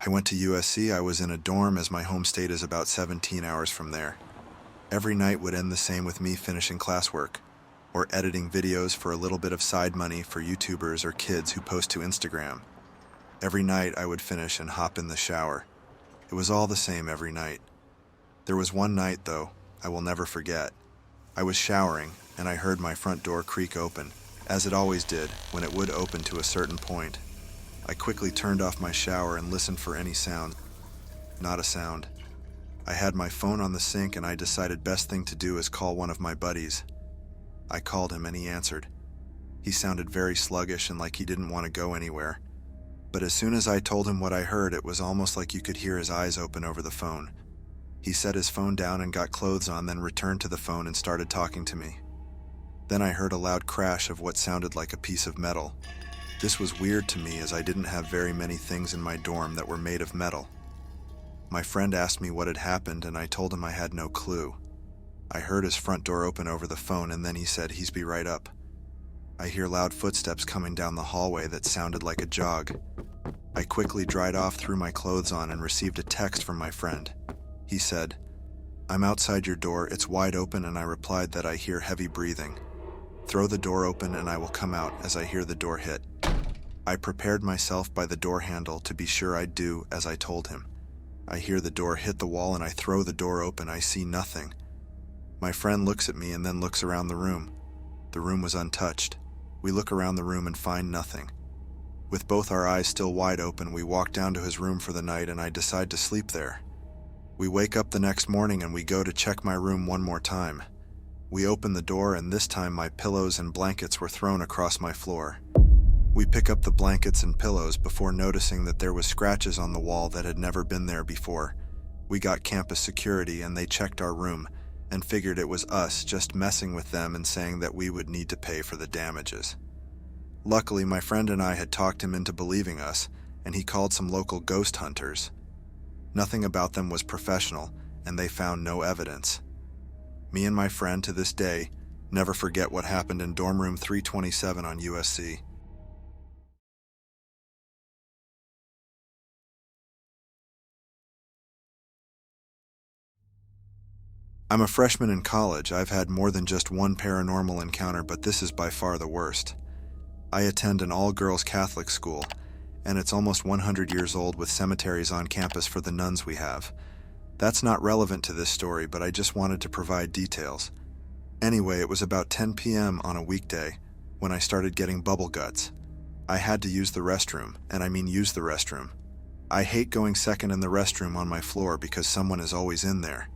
I went to USC. I was in a dorm as my home state is about 17 hours from there. Every night would end the same with me finishing classwork, or editing videos for a little bit of side money for YouTubers or kids who post to Instagram. Every night I would finish and hop in the shower. It was all the same every night. There was one night, though, I will never forget. I was showering, and I heard my front door creak open, as it always did when it would open to a certain point. I quickly turned off my shower and listened for any sound. Not a sound. I had my phone on the sink, and I decided best thing to do is call one of my buddies. I called him and he answered. He sounded very sluggish and like he didn't want to go anywhere. But as soon as I told him what I heard, it was almost like you could hear his eyes open over the phone. He set his phone down and got clothes on, then returned to the phone and started talking to me. Then I heard a loud crash of what sounded like a piece of metal. This was weird to me as I didn't have very many things in my dorm that were made of metal. My friend asked me what had happened, and I told him I had no clue. I heard his front door open over the phone, and then he said he's be right up. I hear loud footsteps coming down the hallway that sounded like a jog. I quickly dried off, threw my clothes on, and received a text from my friend. He said, "I'm outside your door, it's wide open," and I replied that I hear heavy breathing. "Throw the door open and I will come out," as I hear the door hit. I prepared myself by the door handle to be sure I'd do as I told him. I hear the door hit the wall and I throw the door open. I see nothing. My friend looks at me and then looks around the room. The room was untouched. We look around the room and find nothing. With both our eyes still wide open, we walk down to his room for the night, and I decide to sleep there. We wake up the next morning and we go to check my room one more time. We open the door, and this time my pillows and blankets were thrown across my floor. We pick up the blankets and pillows before noticing that there was scratches on the wall that had never been there before. We got campus security and they checked our room and figured it was us just messing with them and saying that we would need to pay for the damages. Luckily, my friend and I had talked him into believing us, and he called some local ghost hunters. Nothing about them was professional, and they found no evidence. Me and my friend to this day never forget what happened in dorm room 327 on USC. I'm a freshman in college. I've had more than just one paranormal encounter, but this is by far the worst. I attend an all-girls Catholic school, and it's almost 100 years old with cemeteries on campus for the nuns we have. That's not relevant to this story, but I just wanted to provide details. Anyway, it was about 10 p.m. on a weekday when I started getting bubble guts. I had to use the restroom, and I mean use the restroom. I hate going second in the restroom on my floor because someone is always in there.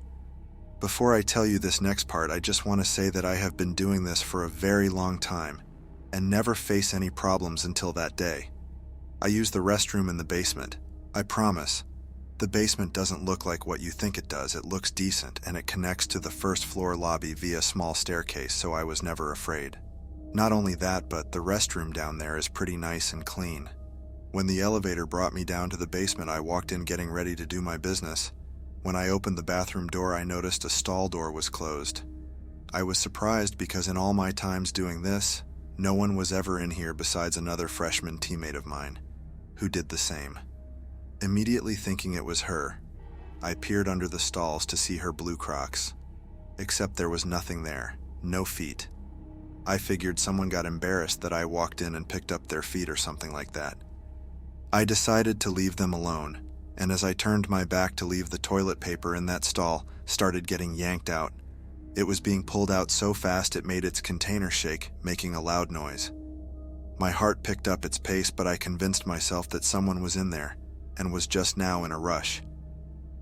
Before I tell you this next part, I just want to say that I have been doing this for a very long time and never face any problems until that day. I use the restroom in the basement. I promise. The basement doesn't look like what you think it does. It looks decent, and it connects to the first floor lobby via a small staircase, so I was never afraid. Not only that, but the restroom down there is pretty nice and clean. When the elevator brought me down to the basement, I walked in getting ready to do my business. When I opened the bathroom door, I noticed a stall door was closed. I was surprised because in all my times doing this, no one was ever in here besides another freshman teammate of mine, who did the same. Immediately thinking it was her, I peered under the stalls to see her blue Crocs. Except there was nothing there, no feet. I figured someone got embarrassed that I walked in and picked up their feet or something like that. I decided to leave them alone, and as I turned my back to leave, the toilet paper in that stall started getting yanked out. It was being pulled out so fast it made its container shake, making a loud noise. My heart picked up its pace, but I convinced myself that someone was in there and was just now in a rush.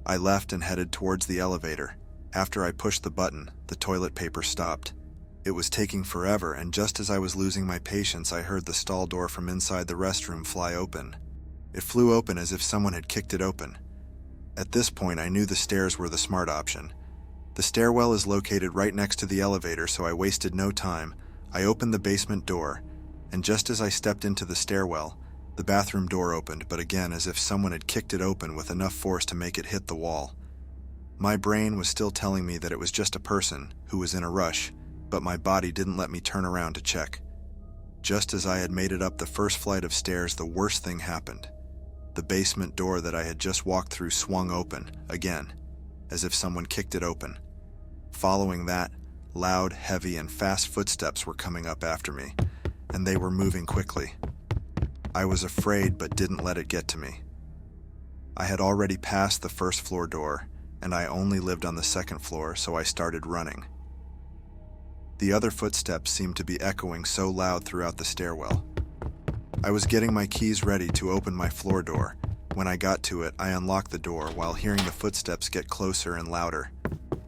I left and headed towards the elevator. After I pushed the button, the toilet paper stopped. It was taking forever, and just as I was losing my patience, I heard the stall door from inside the restroom fly open. It flew open as if someone had kicked it open. At this point, I knew the stairs were the smart option. The stairwell is located right next to the elevator, so I wasted no time. I opened the basement door, and just as I stepped into the stairwell, the bathroom door opened, but again as if someone had kicked it open with enough force to make it hit the wall. My brain was still telling me that it was just a person who was in a rush, but my body didn't let me turn around to check. Just as I had made it up the first flight of stairs, the worst thing happened. the basement door that I had just walked through swung open, again, as if someone kicked it open. Following that, loud, heavy, and fast footsteps were coming up after me, and they were moving quickly. I was afraid but didn't let it get to me. I had already passed the first floor door, and I only lived on the second floor, so I started running. The other footsteps seemed to be echoing so loud throughout the stairwell. I was getting my keys ready to open my floor door. When I got to it, I unlocked the door while hearing the footsteps get closer and louder.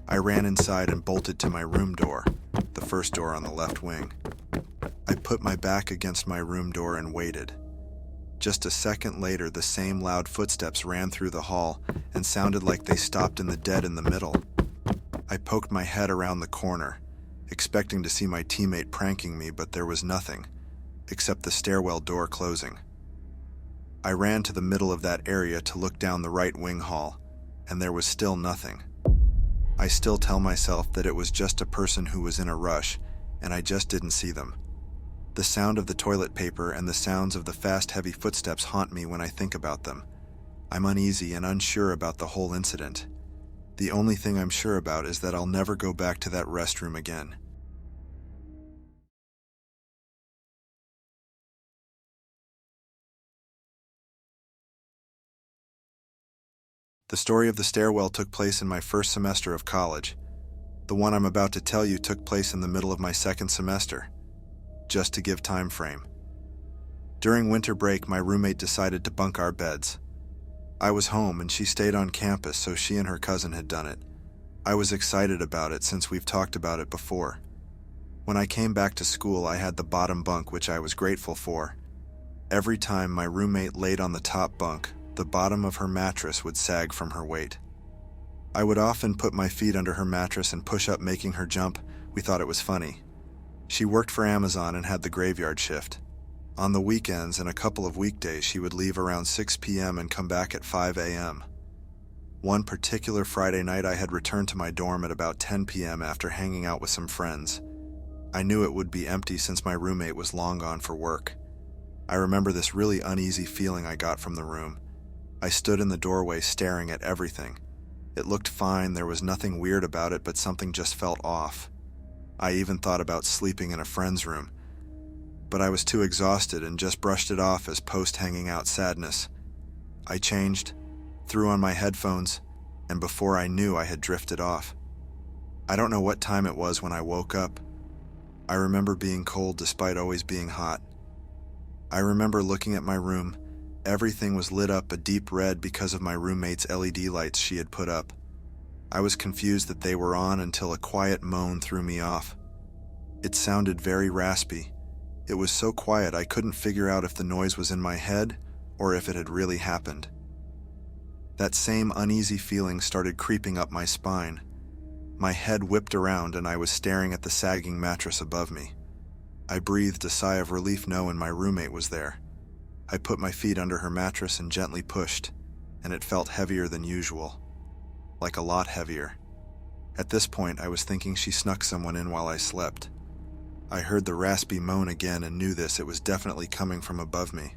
I ran inside and bolted to my room door, the first door on the left wing. I put my back against my room door and waited. Just a second later, the same loud footsteps ran through the hall and sounded like they stopped in the dead in the middle. I poked my head around the corner, expecting to see my teammate pranking me, but there was nothing, except the stairwell door closing. I ran to the middle of that area to look down the right wing hall, and there was still nothing. I still tell myself that it was just a person who was in a rush, and I just didn't see them. The sound of the toilet paper and the sounds of the fast, heavy footsteps haunt me when I think about them. I'm uneasy and unsure about the whole incident. The only thing I'm sure about is that I'll never go back to that restroom again. The story of the stairwell took place in my first semester of college. The one I'm about to tell you took place in the middle of my second semester. Just to give time frame. During winter break, my roommate decided to bunk our beds. I was home and she stayed on campus, so she and her cousin had done it. I was excited about it since we've talked about it before. When I came back to school, I had the bottom bunk, which I was grateful for. Every time my roommate laid on the top bunk, the bottom of her mattress would sag from her weight. I would often put my feet under her mattress and push up, making her jump. We thought it was funny. She worked for Amazon and had the graveyard shift. On the weekends and a couple of weekdays, she would leave around 6 p.m. and come back at 5 a.m. One particular Friday night, I had returned to my dorm at about 10 p.m. after hanging out with some friends. I knew it would be empty since my roommate was long gone for work. I remember this really uneasy feeling I got from the room. I stood in the doorway staring at everything. It looked fine, there was nothing weird about it, but something just felt off. I even thought about sleeping in a friend's room, but I was too exhausted and just brushed it off as post-hanging out sadness. I changed, threw on my headphones, and before I knew, I had drifted off. I don't know what time it was when I woke up. I remember being cold despite always being hot. I remember looking at my room. Everything was lit up a deep red because of my roommate's LED lights she had put up. I was confused that they were on until a quiet moan threw me off. It sounded very raspy. It was so quiet I couldn't figure out if the noise was in my head or if it had really happened. That same uneasy feeling started creeping up my spine. My head whipped around and I was staring at the sagging mattress above me. I breathed a sigh of relief knowing my roommate was there. I put my feet under her mattress and gently pushed, and it felt heavier than usual. Like a lot heavier. At this point, I was thinking she snuck someone in while I slept. I heard the raspy moan again and knew it was definitely coming from above me.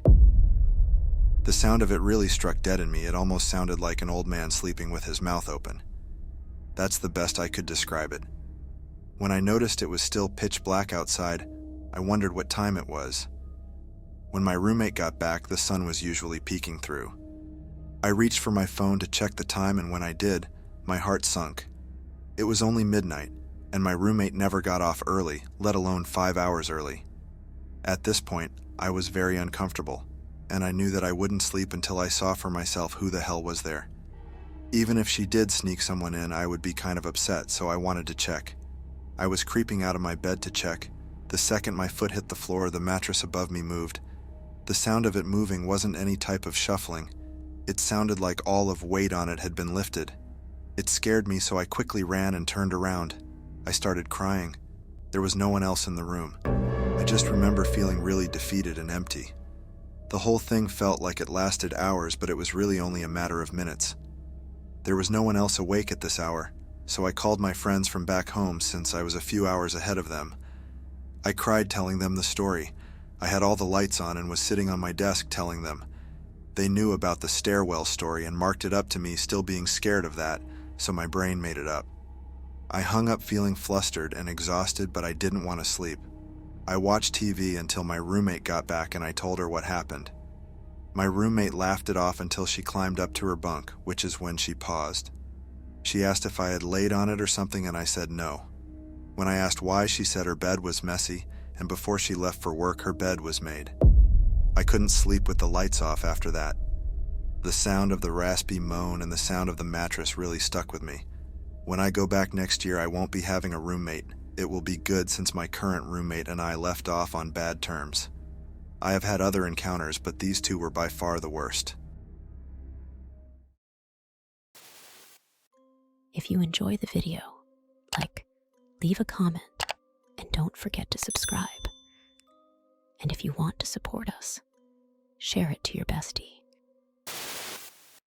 The sound of it really struck dead in me. It almost sounded like an old man sleeping with his mouth open. That's the best I could describe it. When I noticed it was still pitch black outside, I wondered what time it was. When my roommate got back, the sun was usually peeking through. I reached for my phone to check the time, and when I did, my heart sunk. It was only midnight, and my roommate never got off early, let alone 5 hours early. At this point, I was very uncomfortable, and I knew that I wouldn't sleep until I saw for myself who the hell was there. Even if she did sneak someone in, I would be kind of upset, so I wanted to check. I was creeping out of my bed to check. The second my foot hit the floor, the mattress above me moved. The sound of it moving wasn't any type of shuffling. It sounded like all of weight on it had been lifted. It scared me, so I quickly ran and turned around. I started crying. There was no one else in the room. I just remember feeling really defeated and empty. The whole thing felt like it lasted hours, but it was really only a matter of minutes. There was no one else awake at this hour, so I called my friends from back home since I was a few hours ahead of them. I cried telling them the story. I had all the lights on and was sitting on my desk telling them. They knew about the stairwell story and marked it up to me still being scared of that, so my brain made it up. I hung up feeling flustered and exhausted, but I didn't want to sleep. I watched TV until my roommate got back and I told her what happened. My roommate laughed it off until she climbed up to her bunk, which is when she paused. She asked if I had laid on it or something and I said no. When I asked why, she said her bed was messy, and before she left for work, her bed was made. I couldn't sleep with the lights off after that. The sound of the raspy moan and the sound of the mattress really stuck with me. When I go back next year, I won't be having a roommate. It will be good since my current roommate and I left off on bad terms. I have had other encounters, but these two were by far the worst. If you enjoy the video, leave a comment, and don't forget to subscribe. And if you want to support us, share it to your bestie.